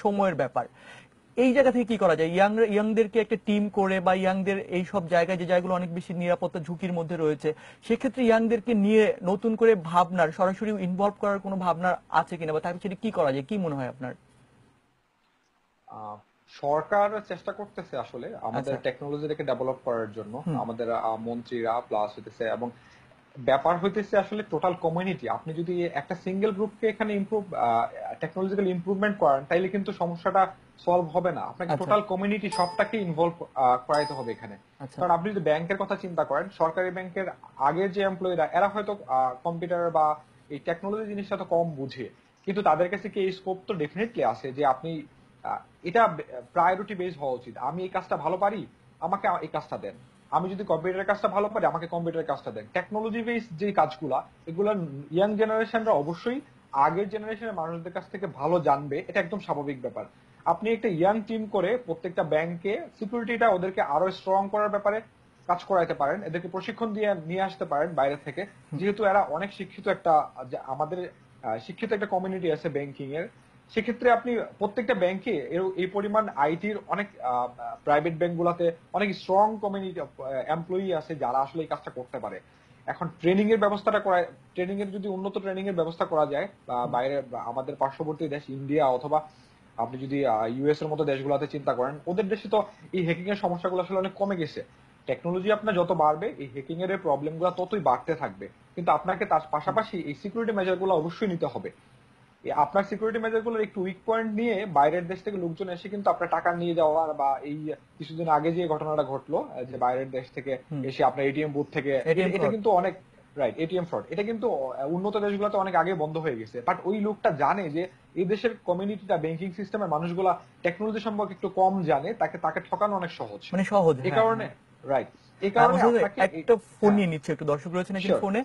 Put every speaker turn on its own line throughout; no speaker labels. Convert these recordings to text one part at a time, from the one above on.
সময়ের ব্যাপার। এই জায়গা থেকে কি করা যায়? ইয়াংদেরকে একটা টিম করে বা ইয়াংদের এই সব জায়গায় যে জায়গাগুলো অনেক বেশি নিরাপত্তা ঝুঁকির মধ্যে রয়েছে, সেক্ষেত্রে ইয়াংদেরকে নিয়ে নতুন করে ভাবনার, সরাসরি ইনভলভ করার কোনো ভাবনা আছে কিনা, বা তার সেটা কি করা যায়, কি মনে হয় আপনার?
সরকার চেষ্টা করতেছে আসলে আমাদের
আচ্ছা।
টেকনোলজিটাকে ডেভেলপ করার জন্য,
হুম।
আমাদের মন্ত্রীরা প্লাস হইতেছে, এবং ব্যাপার হইতেছে আসলে টোটাল কমিউনিটি। আপনি যদি একটা সিঙ্গেল গ্রুপকে এখানে টেকনোলজিক্যাল ইমপ্রুভমেন্ট করান, তাইলে কিন্তু সমস্যাটা সলভ হবে না। আপনাকে
আচ্ছা।
টোটাল কমিউনিটি সবটাকে ইনভলভ করাইতে হবে এখানে।
আচ্ছা।
কারণ আপনি যদি ব্যাংকের কথা চিন্তা করেন, সরকারি ব্যাংকের আগের যে এমপ্লয়িরা, এরা হয়তো কম্পিউটার বা এই টেকনোলজি জিনিসটা তো কম বুঝে, কিন্তু তাদের কাছে কি এই স্কোপ তো ডেফিনেটলি আছে যে আপনি এটা প্রায়োরিটি বেস হওয়া উচিত। আমি এই কাজটা ভালো পারি, আমাকে এই কাজটা দেন। আমি যদি কম্পিউটারের কাজটা ভালো পারি, আমাকে কম্পিউটারের কাজটা দেন। টেকনোলজি বেস যে কাজগুলা, এগুলো ইয়াং জেনারেশনরা অবশ্যই আগের জেনারেশনের মানুষদের কাছ থেকে ভালো জানবে, এটা একদম স্বাভাবিক ব্যাপার। আপনি একটা ইয়াং টিম করে প্রত্যেকটা ব্যাংকে সিকিউরিটিটা ওদেরকে আরো স্ট্রং করার ব্যাপারে কাজ করাইতে পারেন, এদেরকে প্রশিক্ষণ দিয়ে নিয়ে আসতে পারেন বাইরে থেকে। যেহেতু এরা অনেক শিক্ষিত একটা, আমাদের শিক্ষিত একটা কমিউনিটি আছে ব্যাংকিং এর, সেক্ষেত্রে আপনি প্রত্যেকটা ব্যাংকে এই পরিমাণ আইটির অনেক, প্রাইভেট ব্যাংক গুলাতে অনেক স্ট্রং কমিউনিটি এমপ্লয়ি আছে যারা আসলে এই কাজটা করতে পারে। এখন ট্রেনিং এর ব্যবস্থাটা করা, ট্রেনিং এর যদি উন্নত ট্রেনিং এর ব্যবস্থা করা যায়, বাইরে আমাদের পার্শ্ববর্তী দেশ ইন্ডিয়া, অথবা আপনি যদি ইউএস এর মতো দেশগুলোতে চিন্তা করেন, ওদের দেশে তো এই হ্যাকিং এর সমস্যাগুলো আসলে অনেক কমে গেছে। টেকনোলজি আপনার যত বাড়বে, এই হ্যাকিং এর প্রবলেম গুলো ততই বাড়তে থাকবে। কিন্তু আপনাকে তার পাশাপাশি এই সিকিউরিটি মেজার গুলো অবশ্যই নিতে হবে। আপনার সিকিউরিটি মেজার গুলোর একটু উইক পয়েন্ট নিয়ে বাইরের দেশ থেকে লোকজন এসে কিন্তু আপনার টাকা নিয়ে যাওয়ার, বা এই কিছুদিন আগে যে ঘটনাটা ঘটলো, যে বাইরের দেশ থেকে এসে আপনার এটিএম বুথ থেকে,
এটিএম
এটা
ফ্রড।
কিন্তু অনেক, রাইট, এটিএম ফ্রড, এটা কিন্তু উন্নত দেশগুলোতে অনেক আগে বন্ধ হয়ে গেছে। বাট ওই লোকটা জানে যে এই দেশের কমিউনিটিটা, ব্যাংকিং সিস্টেমের মানুষগুলা টেকনোলজি সম্পর্কে একটু কম জানে, তাকে ঠকানো অনেক সহজ।
মানে সহজ,
এই
হ্যাঁ,
কারণে,
হ্যাঁ।
রাইট, এই কারণে
মোসাদ্দেক ভাই,
আপনাকে
একটা ফোন
হ্যাঁ,
নিয়ে নিচ্ছে, একটু দর্শক রয়েছেন একজন
শিওর,
ফোনে।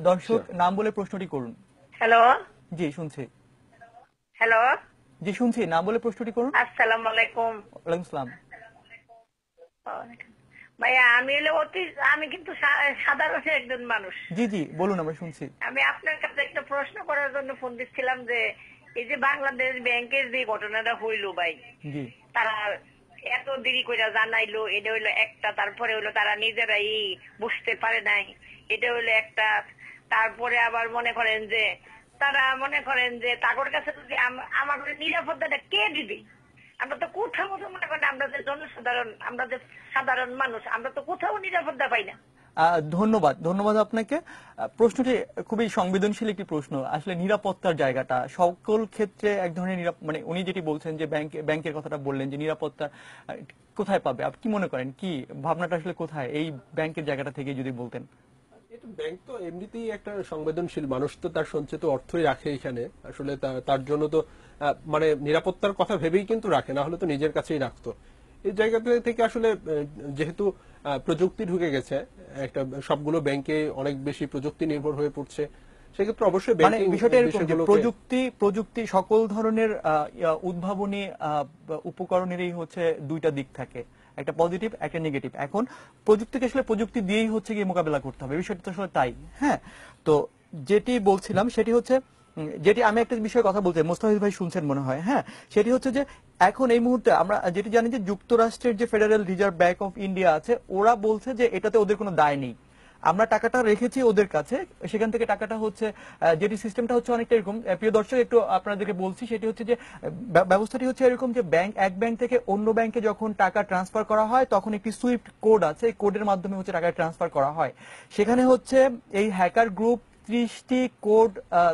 দর্শক
শিওর।
নাম বলে প্রশ্নটি করুন।
হ্যালো।
জি, শুনছি।
হ্যালো।
জি, শুনছি, নাম বলে প্রশ্নটি করুন।
আসসালামু আলাইকুম।
ওয়ালাইকুম সালাম।
ভাইয়া, আমি কিন্তু সাধারণ একজন মানুষ।
জি, জি, বলুন, আমরা শুনছি।
আমি আপনার কাছে একটা প্রশ্ন করার জন্য ফোন দিচ্ছিলাম যে এই যে বাংলাদেশ ব্যাংকের যে ঘটনাটা হইলো ভাই,
জি।
তারা এত দেরি করে জানাইলো, এটা হইলো একটা। তারপরে হইলো তারা নিজেরাই বুঝতে পারে নাই, এটা হইলো একটা। তারপরে আবার মনে করেন যে তাদের কাছে যদি আমাদের নিরাপত্তাটা কে দিবে? আমরা তো কোথাও মনে করেন, আমরা যে জনসাধারণ, আমরা যে সাধারণ মানুষ, আমরা তো কোথাও নিরাপত্তা পাই না।
ধন্যবাদ, ধন্যবাদ আপনাকে। প্রশ্নটি খুবই সংবেদনশীল একটি প্রশ্ন। আসলে নিরাপত্তার জায়গাটা সকল ক্ষেত্রে এক ধরনের মানে উনি যেটি বলছেন যে ব্যাংকের কথাটা বললেন যে নিরাপত্তা কোথায় পাবে, আপনি কি মনে করেন, কি ভাবনাটা আসলে কোথায় এই ব্যাংকের জায়গাটা থেকে যদি বলতেন?
ব্যাংক তো এমনিতেই একটা সংবেদনশীল, মানুষ তো তার সঞ্চিত অর্থই রাখে এখানে। আসলে তার জন্য তো মানে নিরাপত্তার কথা ভেবেই কিন্তু রাখে, না হলে তো নিজের কাছেই রাখতো। এই জায়গা থেকে আসলে যেহেতু প্রযুক্তি ঢুকে গেছে একটা, সবগুলো ব্যাংকে অনেক বেশি প্রযুক্তি নির্ভর হয়ে পড়ছে, সেক্ষেত্রে অবশ্যই
মানে বিষয়টা এরকম যে প্রযুক্তি সকল ধরনের উদ্ভাবনী উপকরণেরই হচ্ছে দুইটা দিক থাকে, একটা পজিটিভ, একটা নেগেটিভ। এখন প্রযুক্তিকে আসলে প্রযুক্তি দিয়েই হচ্ছে গিয়ে মোকাবেলা করতে হবে, বিষয়টা তো আসলে তাই। হ্যাঁ, তো যেটি বলছিলাম সেটি হচ্ছে, যেটি আমি একটা বিষয়ে কথা বলতে, মোস্তাফিজ ভাই শুনছেন মনে হয়, হ্যাঁ, সেটি হচ্ছে যে এখন এই মুহূর্তে আমরা যেটি জানি যে যুক্তরাষ্ট্রের যে federal reserve bank of India আছে, ওরা বলছে যে এটাতে ওদের কোনো দায় নেই, আমরা টাকাটা রেখেছি ওদের কাছে, সেখান থেকে টাকাটা হচ্ছে, যেটি সিস্টেমটা হচ্ছে অনেকটা এরকম, প্রিয় দর্শক একটু আপনাদেরকে বলছি, সেটি হচ্ছে যে ব্যবস্থাটি হচ্ছে এরকম যে এক ব্যাংক থেকে অন্য ব্যাংকে যখন টাকা ট্রান্সফার করা হয়, তখন একটি সুইফট কোড আছে, এই কোডের মাধ্যমে হচ্ছে টাকা ট্রান্সফার করা হয়। সেখানে হচ্ছে এই হ্যাকার গ্রুপ 30টি কোড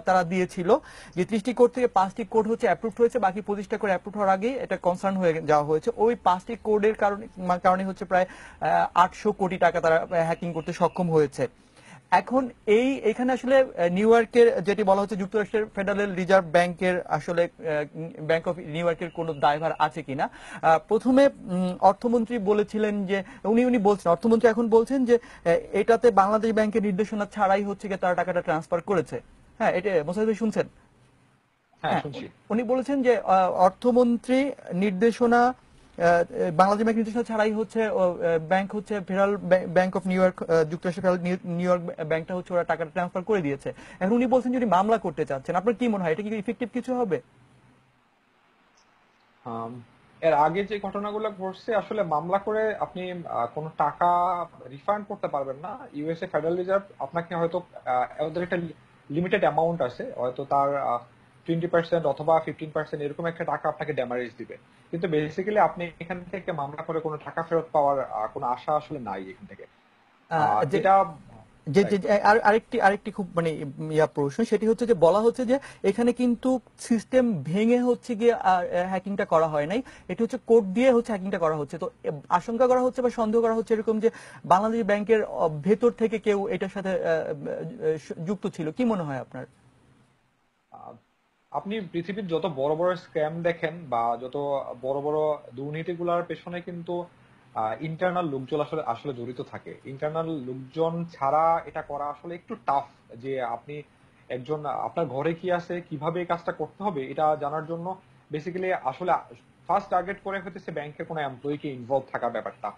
তারা দিয়েছিল, যে 30টি কোড থেকে 5টি কোড হচ্ছে অ্যাপ্রুভড হয়েছে, বাকি 25টা করে অ্যাপ্রুভ হওয়ার আগেই এটা কনসার্ন হয়ে যাওয়া হয়েছে। ওই 5টি কোডের কারণে হচ্ছে প্রায় 800 কোটি টাকা তারা হ্যাকিং করতে সক্ষম হয়েছে। এখন এখানে আসলে নিউ ইয়র্কের যেটি বলা হচ্ছে যুক্তরাষ্ট্রের ফেডারেল রিজার্ভ ব্যাংকের আসলে ব্যাংক অফ নিউ ইয়র্কের কোনো দায়ভার আছে কিনা। প্রথমে অর্থমন্ত্রী বলেছিলেন যে উনি বলছেন, অর্থমন্ত্রী এখন বলছেন যে এটাতে বাংলাদেশ ব্যাংকের নির্দেশনা ছাড়াই হচ্ছে গিয়ে তারা টাকাটা ট্রান্সফার করেছে। হ্যাঁ, এটা মোসাদ্দেক ভাই শুনছেন?
হ্যাঁ, শুনছি।
উনি বলেছেন যে অর্থমন্ত্রী নির্দেশনা, বাংলাদেশ ব্যাংক নির্দেশনা ছাড়াই হচ্ছে ব্যাংক হচ্ছে federal bank of new York, যুক্তরাষ্ট্রের ফেডারেল নিউ ইয়র্ক ব্যাংকটা হচ্ছে ওরা টাকাটা ট্রান্সফার করে দিয়েছে। এখন উনি বলছেন যদি মামলা করতে চাচ্ছেন, আপনার কি মনে হয় এটা কি ইফেক্টিভ কিছু হবে?
আম, এর আগে যে ঘটনাগুলো ঘটছে আসলে মামলা করে আপনি কোনো টাকা রিফান্ড করতে পারবেন না। ইউএসএ ফেডারেল রিজার্ভ আপনাকে হয়তো ওদের একটা লিমিটেড অ্যামাউন্ট আছে, হয়তো তার 20% অথবা 15% এরকম একটা টাকা আপনাকে ড্যামারেজ দিবে। কিন্তু বেসিক্যালি আপনি এখান থেকে মামলা করে কোনো টাকা ফেরত পাওয়ার কোনো আশা আসলে নাই এখান থেকে।
যে
যেটা
যে যে যে আরেকটি আরেকটি খুব মানে প্রশ্ন, সেটি হচ্ছে যে বলা হচ্ছে যে এখানে কিন্তু সিস্টেম ভেঙে হচ্ছে গিয়ে হ্যাকিংটা করা হয় নাই, এটি হচ্ছে কোড দিয়ে হচ্ছে হ্যাকিংটা করা হচ্ছে। তো আশঙ্কা করা হচ্ছে বা সন্দেহ করা হচ্ছে এরকম যে বাংলাদেশ ব্যাংকের ভেতর থেকে কেউ এটার সাথে যুক্ত ছিল। কি মনে হয় আপনার?
আহ, আপনি পৃথিবীর যত বড় বড় স্ক্যাম দেখেন বা যত বড় বড় দুর্নীতিগুলোর পেছনে কিন্তু ইন্টারনাল লোকজন আসলে আসলে জড়িত থাকে। ইন্টারনাল লোকজন ছাড়া এটা করা আসলে একটু টাফ। যে আপনি একজন আপনার ঘরে কি আছে, কিভাবে এই কাজটা করতে হবে, এটা জানার জন্য বেসিক্যালি আসলে ফার্স্ট টার্গেট করে হতেছে ব্যাংকের কোনো এমপ্লয়িকে ইনভলভ থাকার ব্যাপারটা।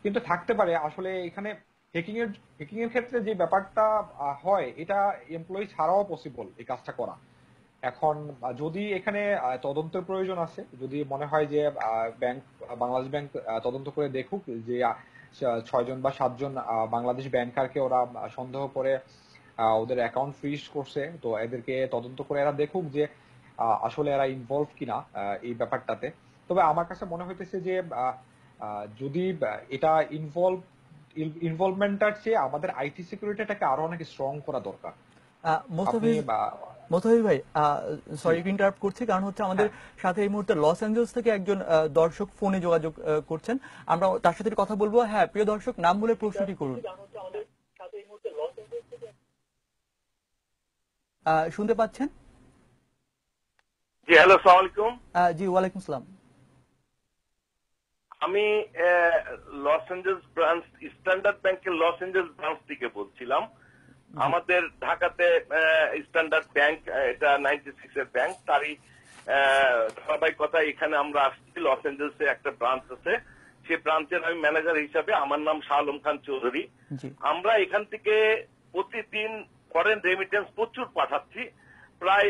কিন্তু থাকতে পারে আসলে এখানে হ্যাকিং এর ক্ষেত্রে যে ব্যাপারটা হয়, এটা এমপ্লয়ি ছাড়াও পসিবল এই কাজটা করা। এখন যদি এখানে তদন্তের প্রয়োজন আছে, যদি মনে হয় যে ব্যাংক বাংলাদেশ ব্যাংক তদন্ত করে দেখুক যে 6 জন বা 7 জন বাংলাদেশ ব্যাংকারকে ওরা সন্দেহ করে ওদের অ্যাকাউন্ট ফ্রিজ করছে, তো এদেরকে তদন্ত করে এরা দেখুক যে আসলে এরা ইনভলভ কিনা এই ব্যাপারটাতে। তবে আমার কাছে মনে হইতেছে যে যদি এটা ইনভলভমেন্টটার চেয়ে আমাদের আইটি সিকিউরিটিটাকে আরো অনেক স্ট্রং করা দরকার। আপনি
মোস্তাফিজ মোতাহির ভাই,
জি,
সরি ইন্টারাপ্ট করছি, কারণ হচ্ছে আমাদের
হ্যাঁ,
সাথে এই মুহূর্তে লস অ্যাঞ্জেলস থেকে একজন দর্শক ফোনে যোগাযোগ করছেন। আমরা তার সাথে কথা বলবো। হ্যাঁ, প্রিয় দর্শক, নাম বলে প্রশ্নটি করুন। শুনতে পাচ্ছেন?
জি হ্যালো, আসসালামু আলাইকুম।
জি, ওয়ালাইকুম সালাম।
আমি লস এঞ্জেলস ব্রাঞ্চ, স্ট্যান্ডার্ড ব্যাংকের লস এঞ্জেলস ব্রাঞ্চ থেকে বলছিলাম। আমাদের ঢাকাতে স্ট্যান্ডার্ড ব্যাংক, এটা 96 এর ব্যাংক, তারই ধারাবাহিকতা এখানে আমরা আসছি। লস এঞ্জেলসে একটা ব্রাঞ্চ আছে, সেই ব্রাঞ্চের আমি ম্যানেজার হিসাবে, আমার নাম শাহ আলম খান চৌধুরী। আমরা এখান থেকে প্রতিদিন ফরেন রেমিটেন্স প্রচুর পাঠাচ্ছি। প্রায়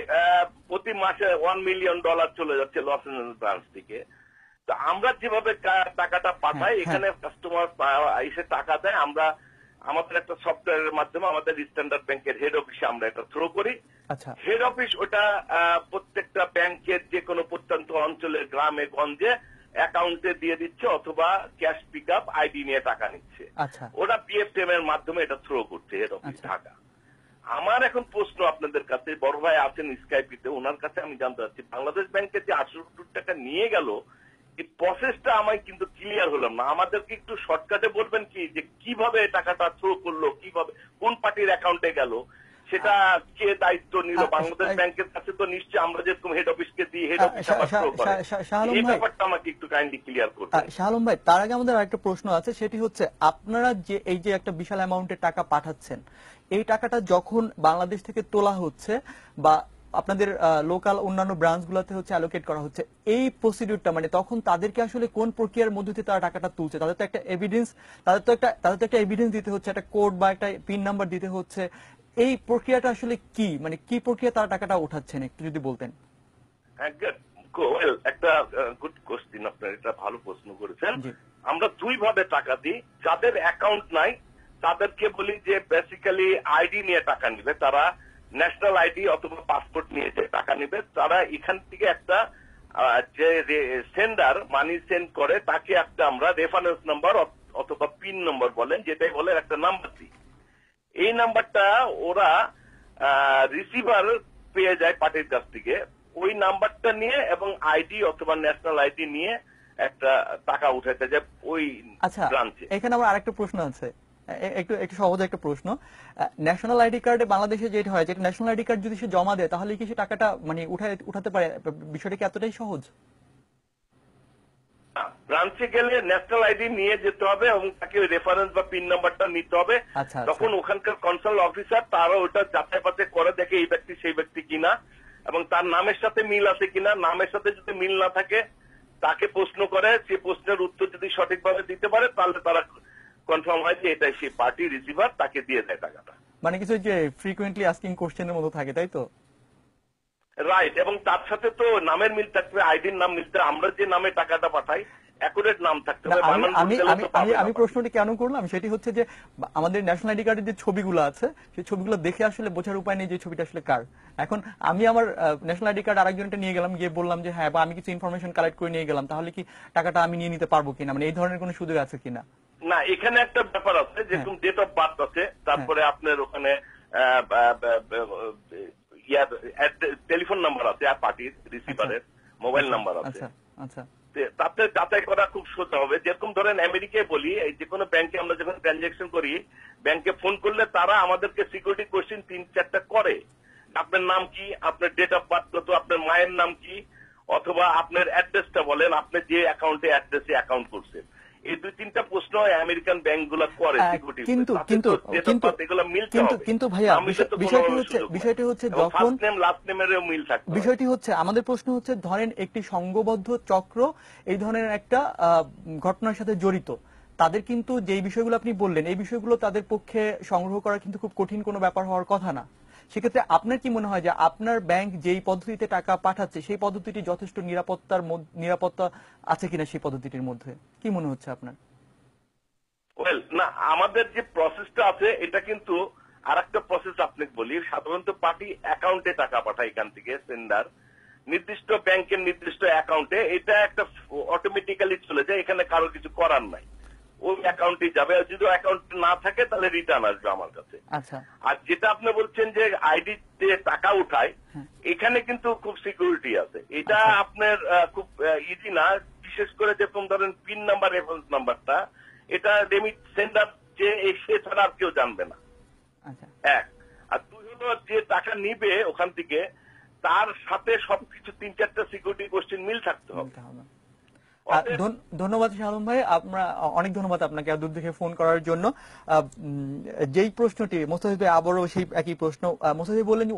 প্রতি মাসে $1 মিলিয়ন চলে যাচ্ছে লস এঞ্জেলস ব্রাঞ্চ থেকে। তো আমরা যেভাবে টাকাটা পাঠাই, এখানে কাস্টমার এসে টাকা দেয়, আমরা আমাদের একটা সফটওয়্যারের মাধ্যমে আমাদের স্ট্যান্ডার্ড ব্যাংকের হেড অফিসে আমরা এটা থ্রো করি। হেড অফিস ওটা প্রত্যেকটা ব্যাংকের যে কোনো প্রত্যন্ত অঞ্চলের গ্রামে গঞ্জে অ্যাকাউন্টে দিয়ে দিচ্ছে, অথবা ক্যাশ পিক আপ আইডি নিয়ে টাকা নিচ্ছে। ওটা পিএফটিএম এর মাধ্যমে এটা থ্রো করছে হেড অফিস ঢাকা। আমার এখন প্রশ্ন আপনাদের কাছে, বড় ভাই আছেন স্কাইপিতে, ওনার কাছে আমি জানতে চাচ্ছি, বাংলাদেশ ব্যাংকে যে 800 কোটি টাকা নিয়ে গেল, এই প্রসেসটা আমায় কিন্তু ক্লিয়ার হলাম না। আমাদেরকে একটু শর্টকাটে বলবেন কি, যে কিভাবে টাকাটা থ্রো করলো, কিভাবে কোন পার্টির অ্যাকাউন্টে গেল, সেটা কে দায়িত্ব নিল? বাংলাদেশ ব্যাংকের কাছে তো নিশ্চয়ই আমরা যেরকম হেড অফিসকে দিই, হেড অফিস আবার থ্রো করে। এই ব্যাপারটা আমাকে একটু কাইন্ডলি ক্লিয়ার করবেন।
শাহ আলম ভাই, তার আগে আমাদের আরেকটা প্রশ্ন আছে, সেটি হচ্ছে আপনারা যে এই যে একটা বিশাল অ্যামাউন্টের টাকা পাঠাচ্ছেন, এই টাকাটা যখন বাংলাদেশ থেকে তোলা হচ্ছে বা আপনাদের লোকাল অন্যান্য ব্রাঞ্চগুলোতে হচ্ছে অ্যালোকেট করা হচ্ছে, এই প্রসিডিউরটা মানে তখন তাদেরকে আসলে কোন প্রক্রিয়ার মধ্যে দিয়ে তারা টাকাটা তুলছে? তাদের তো একটা এভিডেন্স, তাদের তো একটা এভিডেন্স দিতে হচ্ছে, একটা কোড বা একটা পিন নাম্বার দিতে হচ্ছে। এই প্রক্রিয়াটা আসলে কি, মানে কি প্রক্রিয়া তারা টাকাটা উঠাচ্ছেন, একটু যদি বলতেন।
একটা গুড কোশ্চেন, আপনার এটা ভালো প্রশ্ন করেছেন। আমরা দুই ভাবে টাকা দিই। যাদের অ্যাকাউন্ট নাই তাদেরকে বলি যে বেসিক্যালি আইডি নিয়ে টাকা নিবে, তারা ন্যাশনাল আইডি অথবা পাসপোর্ট নিয়ে যে টাকা নিবে, তারা এখান থেকে একটা যে সেন্ডার মানি সেন্ড করে তাকে একটা আমরা রেফারেন্স নাম্বার অথবা পিন নম্বর বলেন, যেটাই বলে একটা নাম্বার দিই। এই নাম্বারটা ওরা রিসিভার পেয়ে যায় পার্টির কাছ থেকে। ওই নাম্বারটা নিয়ে এবং আইডি অথবা ন্যাশনাল আইডি নিয়ে একটা টাকা উঠাতে যায় ওই ব্রাঞ্চে।
এখানে আমার আরেকটা প্রশ্ন আছে, একটু একটু সহজ একটা প্রশ্ন। ন্যাশনাল আইডি কার্ডে বাংলাদেশে যেটা হয়, যেটা ন্যাশনাল আইডি কার্ড যদি সে জমা দেয়, তাহলে কি সে টাকাটা মানে উঠাতে পারে? বিষয়টা কি এতটাই সহজ?
ব্রাঞ্চে গেলে ন্যাশনাল আইডি নিয়ে যেতে হবে এবং তাকে রেফারেন্স বা পিন নাম্বারটা নিতে হবে। তখন ওখানকার কনসাল অফিসার তারা ওটা যাচাই বাছাই করে দেখে এই ব্যক্তি সেই ব্যক্তি কিনা এবং তার নামের সাথে মিল আছে কিনা। নামের সাথে যদি মিল না থাকে তাকে প্রশ্ন করে, সে প্রশ্নের উত্তর যদি সঠিকভাবে দিতে পারে তাহলে তারা কনফার্ম হয় যে এটাই সেই পার্টি রিসিভার, তাকে দিয়ে দেয় টাকাটা।
মানে কিছু যে ফ্রিকোয়েন্টলি আস্কিং কোশ্চেনের মতো থাকে, তাই তো?
রাইট, এবং তার সাথে তো নামের মিল থাকবে, আইডির নাম মিলতে, আমরা যে নামে টাকাটা পাঠাই অ্যাকুরেট নাম থাকতে
না,
হবে।
আমি
বানান
আমি
ভুল গেলে
আমি
তো পাবে
আমি
না।
প্রশ্নটি কেন করলাম সেটি হচ্ছে যে আমাদের ন্যাশনাল আইডি কার্ডের যে ছবিগুলো আছে সেই ছবিগুলো দেখে আসলে বোঝার উপায় নেই যে ছবিটা আসলে কার। এখন আমি আমার ন্যাশনাল আইডি কার্ড আরেকজনটা নিয়ে গেলাম, গিয়ে বললাম যে হ্যাঁ, বা আমি কিছু ইনফরমেশন কালেক্ট করে নিয়ে গেলাম, তাহলে কি টাকাটা আমি নিয়ে নিতে পারবো কিনা, মানে এই ধরনের কোনো সুযোগ আছে কিনা?
না, এখানে একটা ব্যাপার আছে, যেরকম ডেট অফ বার্থ আছে, তারপরে আপনার ওখানে টেলিফোন নাম্বার আছে আর পার্টির রিসিভারের মোবাইল নাম্বার আছে।
আচ্ছা আচ্ছা
তাতে যাচাই করা খুব সোজা হবে। যেরকম ধরেন আমেরিকায় বলি, এই যে কোনো ব্যাংকে আমরা যখন ট্রানজাকশন করি, ব্যাংকে ফোন করলে তারা আমাদেরকে সিকিউরিটি কোশ্চেন 3-4টা করে। আপনার নাম কি, আপনার ডেট অফ বার্থ কত, আপনার মায়ের নাম কি, অথবা আপনার অ্যাড্রেসটা বলেন, আপনি যে অ্যাকাউন্টে অ্যাড্রেসে অ্যাকাউন্ট করছেন। এই 2-3টা প্রশ্ন আমেরিকান ব্যাংকগুলো করে সিকিউরিটি।
কিন্তু
এগুলো মিলতে
কিন্তু
হবে।
কিন্তু ভাইয়া বিষয়টি হচ্ছে যখন
ফার্স্ট নেম লাস্ট নেমেরও মিল থাকবে।
বিষয়টি হচ্ছে, আমাদের প্রশ্ন হচ্ছে ধরেন একটি সংঘবদ্ধ চক্র এই ধরনের একটা ঘটনার সাথে জড়িত, তাদের কিন্তু যেই বিষয়গুলো আপনি বললেন এই বিষয়গুলো তাদের পক্ষে সংগ্রহ করা কিন্তু খুব কঠিন কোনো ব্যাপার হওয়ার কথা না। সেক্ষেত্রে আপনার কি মনে হয় যে আপনার ব্যাংক যেই পদ্ধতিতে টাকা পাঠাচ্ছে সেই পদ্ধতিটি যথেষ্ট নিরাপত্তা আছে কিনা সেই পদ্ধতিটির মধ্যে, কি মনে হচ্ছে আপনার?
ওয়েল, না, আমাদের যে প্রসেসটা আছে এটা কিন্তু আরেকটা প্রসেস আপনাকে বলি। সাধারণত পার্টি অ্যাকাউন্টে টাকা পাঠায়, এখান থেকে সেন্ডার নির্দিষ্ট ব্যাংকের নির্দিষ্ট অ্যাকাউন্টে, এটা একটা অটোমেটিক্যালি চলে যায়, এখানে কারো কিছু করার নাই, ওই অ্যাকাউন্টে যাবে। যদি অ্যাকাউন্ট না থাকে তাহলে রিটার্ন আসবে আমার কাছে।
আচ্ছা,
আর যেটা আপনি বলছেন যে আইডি তে টাকা উঠায়, এখানে কিন্তু খুব সিকিউরিটি আছে। এটা আপনার খুব ইজি না, বিশেষ করে যেরকম ধরেন পিন নাম্বার, রেফারেন্স নাম্বারটা, এটা রেমিট সেন্ডার যে সে ছাড়া আর কেউ জানবে না।
আচ্ছা,
এক। আর দুই হলো যে টাকা নিবে ওখান থেকে, তার সাথে সবকিছু 3-4টা সিকিউরিটি কোশ্চেন মিল থাকতে হবে।
ধন্যবাদ শাহ আলম ভাই, আমরা অনেক ধন্যবাদ আপনাকে দূর থেকে ফোন করার জন্য। যেই প্রশ্নটি মোস্তাফিজ ভাই আবারও সেই একই প্রশ্ন, মোস্তাফিজ বললেন যে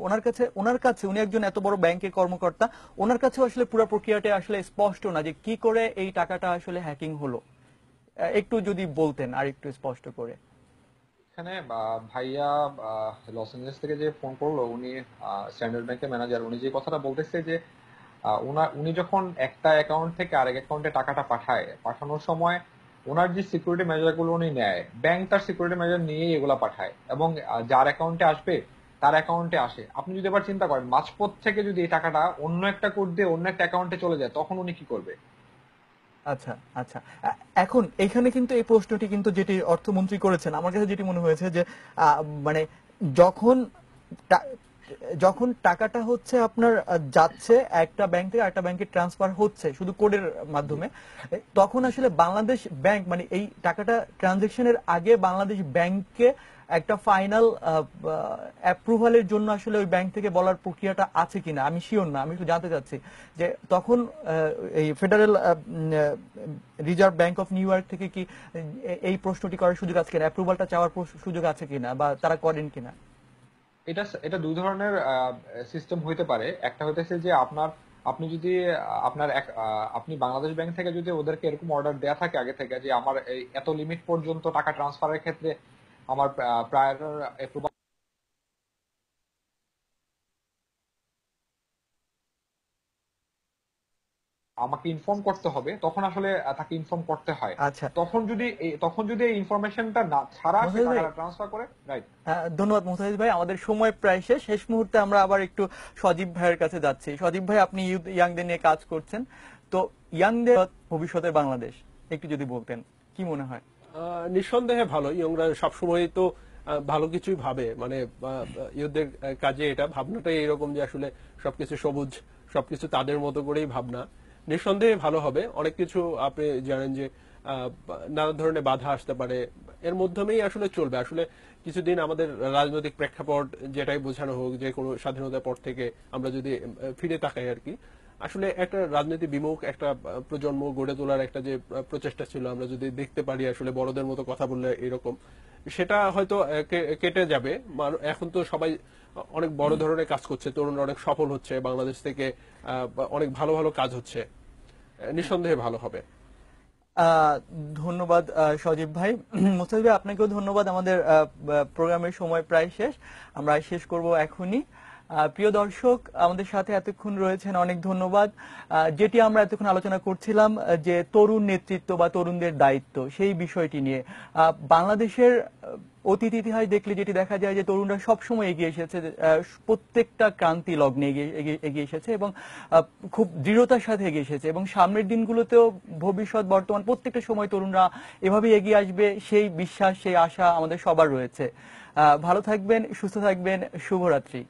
ওনার কাছে উনি একজন এত বড় ব্যাংকের কর্মকর্তা, ওনার কাছে আসলে পুরো প্রক্রিয়াটা আসলে স্পষ্ট না যে কি করে এই টাকাটা আসলে হ্যাকিং হলো, একটু যদি বলতেন আর একটু স্পষ্ট করে।
এখানে ভাইয়া লস এঞ্জেলস থেকে যে ফোন করলো, উনি স্ট্যান্ডার্ড ব্যাংকের ম্যানেজার, উনি যে কথাটা বলতেছে যে উনি যখন একটা অ্যাকাউন্ট থেকে আরেক অ্যাকাউন্টে টাকাটা পাঠানোর সময় ওনার যে সিকিউরিটি মেজার গুলো উনি নেয়, ব্যাংক তার সিকিউরিটি মেজার নিয়েই এগুলা পাঠায়, এবং যার অ্যাকাউন্টে আসবে তার অ্যাকাউন্টে আসে। আপনি যদি এবার চিন্তা করেন, মাঝপথ থেকে যদি এই টাকাটা অন্য একটা কোড দিয়ে অন্য একটা অ্যাকাউন্টে চলে যায়, তখন উনি কি করবে?
আচ্ছা আচ্ছা, এখন এখানে কিন্তু এই প্রশ্নটি কিন্তু যেটি অর্থমন্ত্রী করেছেন, আমার কাছে যেটি মনে হয়েছে যে মানে যখন টাকাটা হচ্ছে আপনার যাচ্ছে একটা ব্যাংক থেকে আরেকটা ব্যাংকে ট্রান্সফার হচ্ছে শুধু কোডের মাধ্যমে, তখন আসলে বাংলাদেশ ব্যাংক মানে এই টাকাটা ট্রানজেকশনের আগে বাংলাদেশ ব্যাংককে একটা ফাইনাল অ্যাপ্রুভালের জন্য আসলে ওই ব্যাংক থেকে বলার প্রক্রিয়াটা আছে কিনা আমি শিওর না। আমি একটু জানতে চাচ্ছি যে তখন এই federal reserve bank of new York থেকে কি এই প্রশ্নটি করার সুযোগ আছে কিনা, অ্যাপ্রুভালটা চাওয়ার সুযোগ আছে কিনা, বা তারা করেন কিনা?
এটা দুই ধরনের সিস্টেম হইতে পারে। একটা হইতেছে যে আপনি যদি আপনি বাংলাদেশ ব্যাংক থেকে যদি ওদেরকে এরকম অর্ডার দেয়া থাকে আগে থেকে যে আমার এই এত লিমিট পর্যন্ত টাকা ট্রান্সফারের ক্ষেত্রে আমার প্রায়র অ্যাপ্রুভাল আমাকে ইনফর্ম করতে হবে, তখন আসলে তাকে ইনফর্ম করতে হয়।
আচ্ছা,
তখন যদি এই ইনফরমেশনটা না ছাড়া সে টাকাটা ট্রান্সফার করে, রাইট।
ধন্যবাদ মোস্তাফিজ ভাই, আমাদের সময় প্রায় শেষ মুহূর্তে আমরা আবার একটু সজীব ভাইয়ের কাছে যাচ্ছি। সজীব ভাই, আপনি ইয়াংদের নিয়ে কাজ করছেন, তো ইয়াংদের ভবিষ্যতের বাংলাদেশ একটু যদি বলতেন, কি মনে হয়?
নিঃসন্দেহে ভালো। ইয়ংরা সবসময় তো ভালো কিছুই ভাবে, মানে ইয়ুথদের কাজে এটা ভাবনাটাই এরকম যে আসলে সবকিছু সবুজ, সবকিছু তাদের মতো করেই ভাবনা। নিঃসন্দেহে ভালো হবে। অনেক কিছু আপনি জানেন যে নানা ধরনের বাধা আসতে পারে, এর মাধ্যমেই আসলে চলবে। আসলে কিছুদিন আমাদের রাজনৈতিক প্রেক্ষাপট যেটাই বোঝানো হোক, যে কোনো স্বাধীনতার পর থেকে আমরা যদি ফিরে তাকাই আর কি, আসলে একটা রাজনীতি বিমুখ একটা প্রজন্ম গড়ে তোলার একটা যে প্রচেষ্টা ছিল, আমরা যদি দেখতে পারি আসলে বড়দের মতো কথা বললে এরকম, সেটা হয়তো কেটে যাবে। এখন তো সবাই অনেক বড় ধরনের কাজ করছে, তরুণরা অনেক সফল হচ্ছে, বাংলাদেশ থেকে অনেক ভালো ভালো কাজ হচ্ছে, নিঃসন্দেহে ভালো হবে।
ধন্যবাদ সজীব ভাই। মোস্তাফিজ ভাই, আপনাকেও ধন্যবাদ। আমাদের প্রোগ্রামের সময় প্রায় শেষ, আমরা শেষ করব এখনই। প্রিয় দর্শক, আমাদের সাথে এতক্ষণ রয়েছেন, অনেক ধন্যবাদ। যেটি আমরা এতক্ষণ আলোচনা করছিলাম যে তরুণ নেতৃত্ব বা তরুণদের দায়িত্ব, সেই বিষয়টি নিয়ে বাংলাদেশের অতীত ইতিহাস দেখলে যেটি দেখা যায় যে তরুণরা সবসময় এগিয়ে এসেছে, প্রত্যেকটা ক্রান্তি লগ্নে এগিয়ে এসেছে এবং খুব দৃঢ়তার সাথে এগিয়ে এসেছে, এবং সামনের দিনগুলোতেও ভবিষ্যৎ বর্তমান প্রত্যেকটা সময় তরুণরা এভাবে এগিয়ে আসবে, সেই বিশ্বাস সেই আশা আমাদের সবার রয়েছে। ভালো থাকবেন, সুস্থ থাকবেন, শুভরাত্রি।